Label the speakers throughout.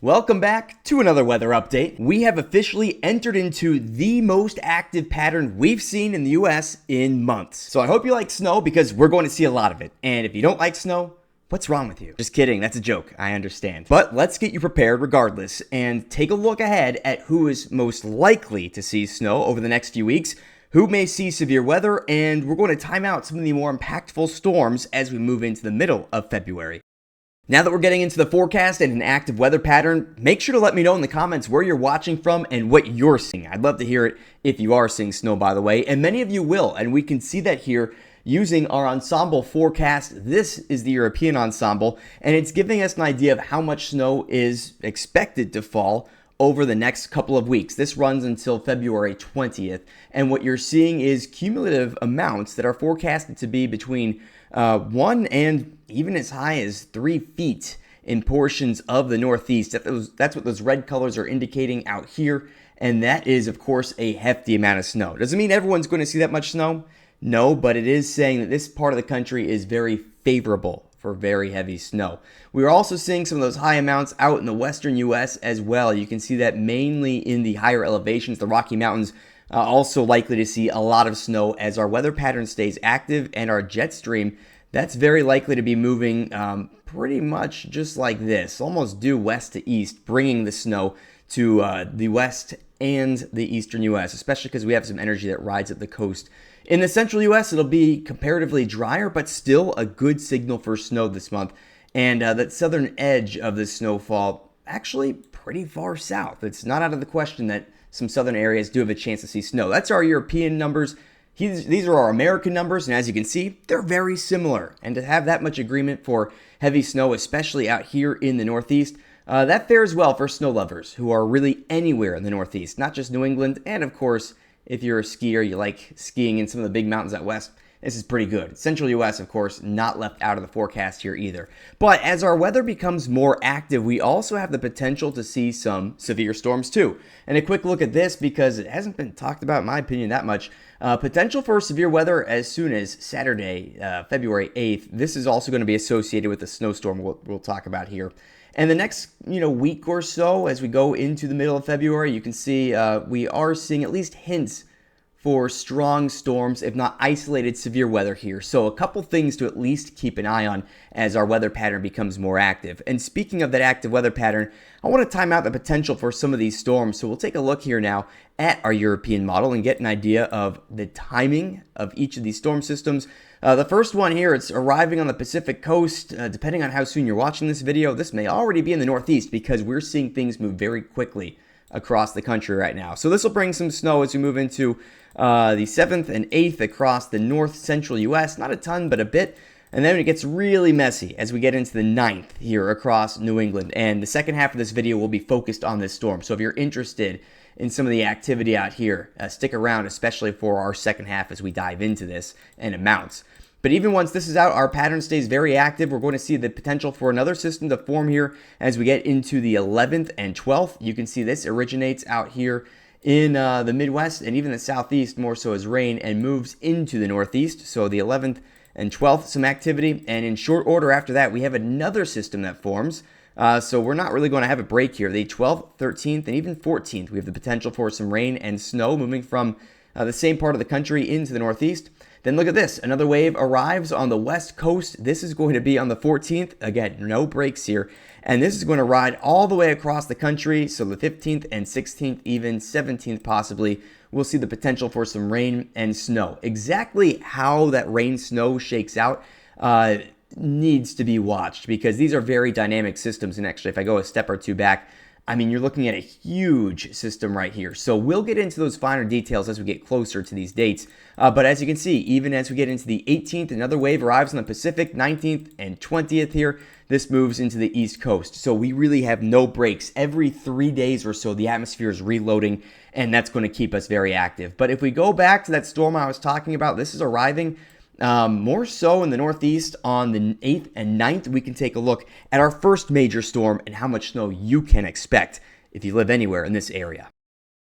Speaker 1: Welcome back to another weather update. We have officially entered into the most active pattern we've seen in the US in months. So I hope you like snow because we're going to see a lot of it. And if you don't like snow, what's wrong with you? Just kidding, that's a joke, I understand. But let's get you prepared regardless and take a look ahead at who is most likely to see snow over the next few weeks, who may see severe weather, and we're going to time out some of the more impactful storms as we move into the middle of February. Now that we're getting into the forecast and an active weather pattern, make sure to let me know in the comments where you're watching from and what you're seeing. I'd love to hear it if you are seeing snow, by the way, and many of you will, and we can see that here using our ensemble forecast. This is the European ensemble, and it's giving us an idea of how much snow is expected to fall over the next couple of weeks. This runs until February 20th, and what you're seeing is cumulative amounts that are forecasted to be between 1 and even as high as 3 feet in portions of the Northeast. That's what those red colors are indicating out here, and that is, of course, a hefty amount of snow. Doesn't mean everyone's going to see that much snow, no, but it is saying that this part of the country is very favorable for very heavy snow. We're also seeing some of those high amounts out in the western U.S. as well. You can see that mainly in the higher elevations, the Rocky Mountains, also likely to see a lot of snow as our weather pattern stays active, and our jet stream, that's very likely to be moving pretty much just like this, almost due west to east, bringing the snow to the west and the eastern U.S., especially because we have some energy that rides up the coast. In the central U.S., it'll be comparatively drier, but still a good signal for snow this month. And that southern edge of the snowfall, actually pretty far south. It's not out of the question that some southern areas do have a chance to see snow. That's our European numbers. These are our American numbers, and as you can see, they're very similar. And to have that much agreement for heavy snow, especially out here in the Northeast, that fares well for snow lovers who are really anywhere in the Northeast, not just New England. And of course, if you're a skier, you like skiing in some of the big mountains out west, this is pretty good. Central U.S., of course, not left out of the forecast here either. But as our weather becomes more active, we also have the potential to see some severe storms too. And a quick look at this, because it hasn't been talked about, in my opinion, that much. Potential for severe weather as soon as Saturday, February 8th. This is also going to be associated with the snowstorm we'll talk about here. And the next week or so, as we go into the middle of February, you can see we are seeing at least hints for strong storms, if not isolated severe weather here. So a couple things to at least keep an eye on as our weather pattern becomes more active. And speaking of that active weather pattern, I want to time out the potential for some of these storms. So we'll take a look here now at our European model and get an idea of the timing of each of these storm systems. The first one here, it's arriving on the Pacific coast. Depending on how soon you're watching this video, this may already be in the Northeast because we're seeing things move very quickly across the country right now. So this will bring some snow as we move into the 7th and 8th across the north central U.S. Not a ton, but a bit. And then it gets really messy as we get into the 9th here across New England. And the second half of this video will be focused on this storm. So if you're interested in some of the activity out here, stick around, especially for our second half as we dive into this and amounts. But even once this is out, our pattern stays very active. We're going to see the potential for another system to form here as we get into the 11th and 12th. You can see this originates out here in the Midwest and even the Southeast, more so as rain, and moves into the Northeast. So the 11th and 12th, some activity. And in short order after that, we have another system that forms. So we're not really going to have a break here. The 12th, 13th, and even 14th, we have the potential for some rain and snow moving from the same part of the country into the Northeast. Then look at this. Another wave arrives on the west coast. This is going to be on the 14th. Again, no breaks here. And this is going to ride all the way across the country. So the 15th and 16th, even 17th possibly, we'll see the potential for some rain and snow. Exactly how that rain-snow shakes out needs to be watched because these are very dynamic systems. And actually, if I go a step or two back, I mean, you're looking at a huge system right here. So we'll get into those finer details as we get closer to these dates. But as you can see, even as we get into the 18th, another wave arrives on the Pacific, 19th and 20th here. This moves into the East Coast. So we really have no breaks. Every 3 days or so, the atmosphere is reloading, and that's going to keep us very active. But if we go back to that storm I was talking about, this is arriving more so in the Northeast on the 8th and 9th. We can take a look at our first major storm and how much snow you can expect if you live anywhere in this area.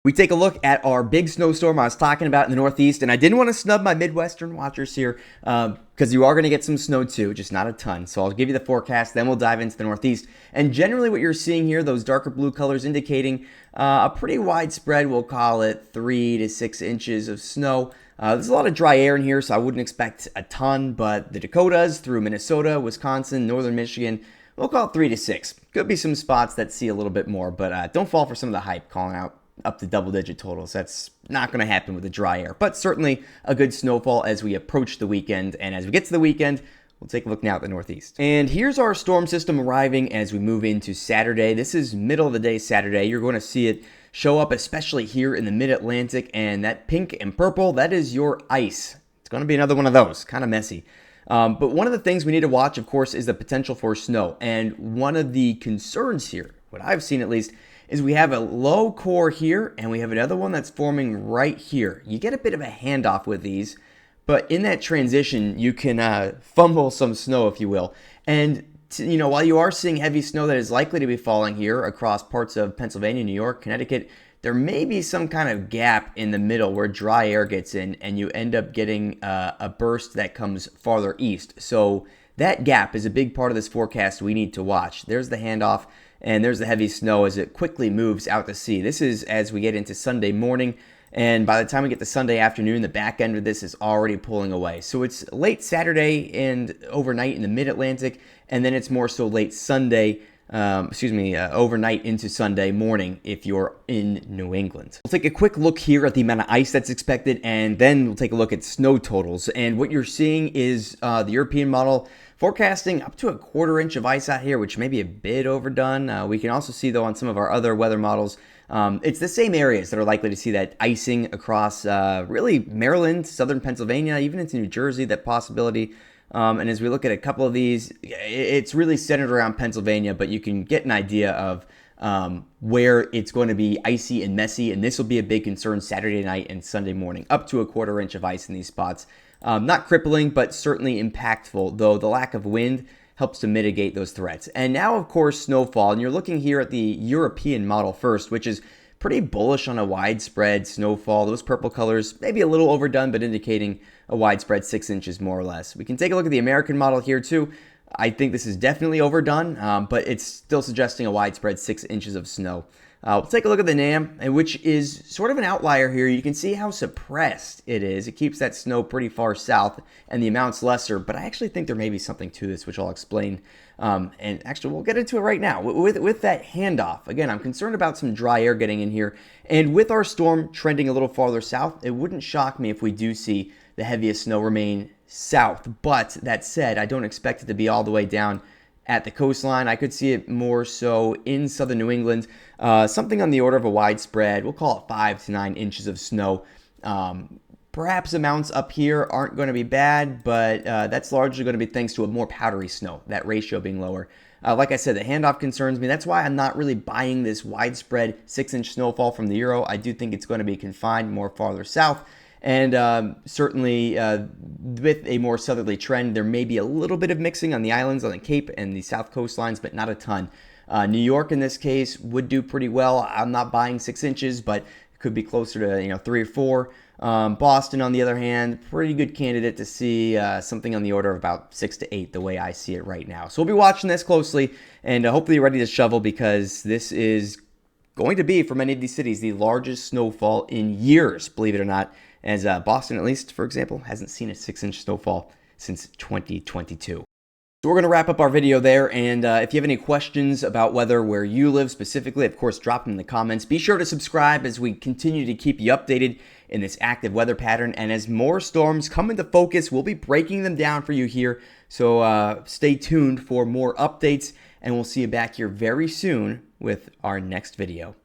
Speaker 1: We take a look at our big snowstorm I was talking about in the Northeast, and I didn't want to snub my Midwestern watchers here because you are going to get some snow too, just not a ton. So I'll give you the forecast, then we'll dive into the Northeast. And generally what you're seeing here, those darker blue colors indicating a pretty widespread, we'll call it 3 to 6 inches of snow. There's a lot of dry air in here, so I wouldn't expect a ton, but the Dakotas through Minnesota, Wisconsin, northern Michigan, we'll call it 3 to 6. Could be some spots that see a little bit more, but don't fall for some of the hype calling out up to double-digit totals. That's not going to happen with the dry air, but certainly a good snowfall as we approach the weekend. And as we get to the weekend, we'll take a look now at the Northeast. And here's our storm system arriving as we move into Saturday. This is middle of the day Saturday. You're going to see it show up, especially here in the mid-Atlantic, and that pink and purple, that is your ice. It's going to be another one of those, kind of messy. But one of the things we need to watch, of course, is the potential for snow. And one of the concerns here, what I've seen at least, is we have a low core here, and we have another one that's forming right here. You get a bit of a handoff with these, but in that transition, you can fumble some snow, if you will. And while you are seeing heavy snow that is likely to be falling here across parts of Pennsylvania, New York, Connecticut, there may be some kind of gap in the middle where dry air gets in, and you end up getting a burst that comes farther east. So that gap is a big part of this forecast we need to watch. There's the handoff. And there's the heavy snow as it quickly moves out to sea. This is as we get into Sunday morning, and by the time we get to Sunday afternoon, the back end of this is already pulling away. So it's late Saturday and overnight in the mid-Atlantic, and then it's more so late Sunday, overnight into Sunday morning if you're in New England. We'll take a quick look here at the amount of ice that's expected, and then we'll take a look at snow totals. And what you're seeing is the European model forecasting up to a 1/4 inch of ice out here, which may be a bit overdone. We can also see, though, on some of our other weather models, it's the same areas that are likely to see that icing across really Maryland, southern Pennsylvania, even into New Jersey, that possibility. And as we look at a couple of these, it's really centered around Pennsylvania, but you can get an idea of where it's going to be icy and messy, and this will be a big concern Saturday night and Sunday morning, up to a 1/4 inch of ice in these spots. Not crippling, but certainly impactful, though the lack of wind helps to mitigate those threats. And now, of course, snowfall, and you're looking here at the European model first, which is pretty bullish on a widespread snowfall. Those purple colors, maybe a little overdone, but indicating a widespread 6 inches more or less. We can take a look at the American model here too. I think this is definitely overdone, but it's still suggesting a widespread 6 inches of snow. We'll take a look at the NAM, which is sort of an outlier here. You can see how suppressed it is. It keeps that snow pretty far south, and the amount's lesser, but I actually think there may be something to this, which I'll explain. And actually, we'll get into it right now. With that handoff, again, I'm concerned about some dry air getting in here, and with our storm trending a little farther south, it wouldn't shock me if we do see the heaviest snow remain south. But that said, I don't expect it to be all the way down at the coastline. I could see it more so in southern New England, something on the order of a widespread, we'll call it 5 to 9 inches of snow. Perhaps amounts up here aren't going to be bad, but that's largely going to be thanks to a more powdery snow, that ratio being lower. Like I said, the handoff concerns me. That's why I'm not really buying this widespread 6-inch snowfall from the Euro. I do think it's going to be confined more farther south. And certainly with a more southerly trend, there may be a little bit of mixing on the islands, on the Cape and the south coastlines, but not a ton. New York in this case would do pretty well. I'm not buying 6 inches, but it could be closer to 3 or 4. Boston, on the other hand, pretty good candidate to see something on the order of about 6 to 8, the way I see it right now. So we'll be watching this closely, and hopefully you're ready to shovel, because this is going to be, for many of these cities, the largest snowfall in years, believe it or not, as Boston, at least, for example, hasn't seen a 6-inch snowfall since 2022. So we're going to wrap up our video there, and if you have any questions about weather where you live specifically, of course, drop them in the comments. Be sure to subscribe as we continue to keep you updated in this active weather pattern, and as more storms come into focus, we'll be breaking them down for you here. So stay tuned for more updates, and we'll see you back here very soon with our next video.